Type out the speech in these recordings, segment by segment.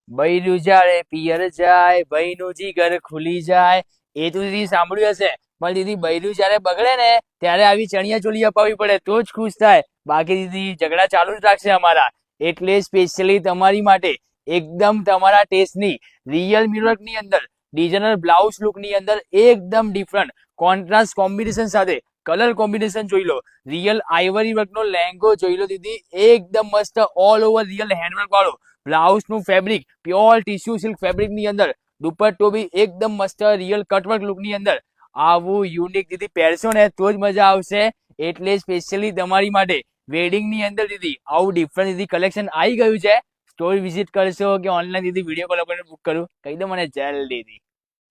બૈરું જાળે પિયર જાય, બૈનું જીગર ખુલી જાય. એ તો દીદી સાંભળ્યું હશે. પણ દીદી બૈરું જયારે બગડે ને ત્યારે આવી ચણિયા ચોલી અપાવી પડે તો જ ખુશ થાય. બાકી દીદી ઝઘડા ચાલુ જ રાખશે અમારા. એટલે સ્પેશિયલી તમારી માટે એકદમ તમારા ટેસ્ટની રિયલ મિરર ની અંદર ડિઝાઇનર બ્લાઉઝ લુક ની અંદર એકદમ ડિફરન્ટ કોન્ટ્રાસ્ટ કોમ્બિનેશન સાથે કલર કોમ્બિનેશન જોઈ લો. રિયલ આઈવરી વર્ક નો લેંગો જોઈ લો દીદી, એકદમ મસ્ત ઓલ ઓવર રિયલ હેન્ડવર્ક વાળો બ્લાઉઝ નું fabric pure tissue silk fabric ની અંદર દુપટ્ટો બી એકદમ મસ્ત રિયલ કટવર્ક લુક ની અંદર આવું યુનિક દીદી પહેરશો ને તો જ મજા આવશે. એટલે સ્પેશિયલી તમારી માટે વેડિંગ ની અંદર દીદી આવું ડિફરન્ટ દીદી કલેક્શન આવી ગયું છે. સ્ટોર વિઝિટ કરશો કે ઓનલાઈન દીદી વિડીયો કોલ કરીને બુક કરું કહી દો મને જલ્દી દીદી.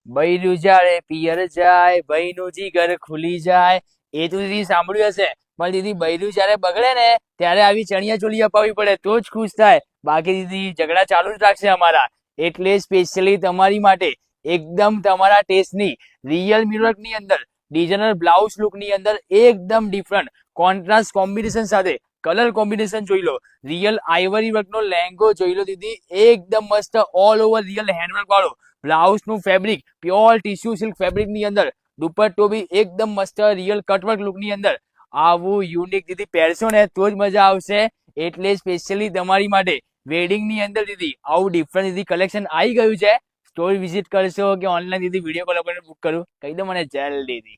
બૈરું જાળે પિયર જાય, બૈનું જીગર ખુલી જાય. એ તો દીદી સાંભળ્યું હશે. પણ દીદી બૈરું જયારે બગડે ને ત્યારે આવી ચણિયા ચોલી અપાવી પડે તો જ ખુશ થાય. બાકી દીદી ઝઘડા ચાલુ જ રાખશે અમારા. એટલે સ્પેશિયલી તમારી માટે એકદમ તમારા ટેસ્ટની રિયલ મિરર ની અંદર ડિઝાઇનર બ્લાઉઝ લુક ની અંદર એકદમ ડિફરન્ટ કોન્ટ્રાસ્ટ કોમ્બિનેશન સાથે કલર કોમ્બિનેશન જોઈ લો. રિયલ આઈવરી વર્ક નો લેંગો જોઈ લો દીદી, એકદમ મસ્ત ઓલ ઓવર રિયલ હેન્ડવર્ક વાળો બ્લાઉઝ નું fabric pure tissue silk fabric ની અંદર દુપટ્ટો બી એકદમ મસ્ત રિયલ કટવર્ક લુક ની અંદર આવું યુનિક દીદી પહેરશો ને તો જ મજા આવશે. એટલે સ્પેશિયલી તમારી માટે વેડિંગ ની અંદર દીદી આવું ડિફરન્ટ દીદી કલેક્શન આવી ગયું છે. સ્ટોર વિઝિટ કરશો કે ઓનલાઈન દીદી વિડીયો કોલ કરીને બુક કરું કહી દો મને જલ્દી દીદી.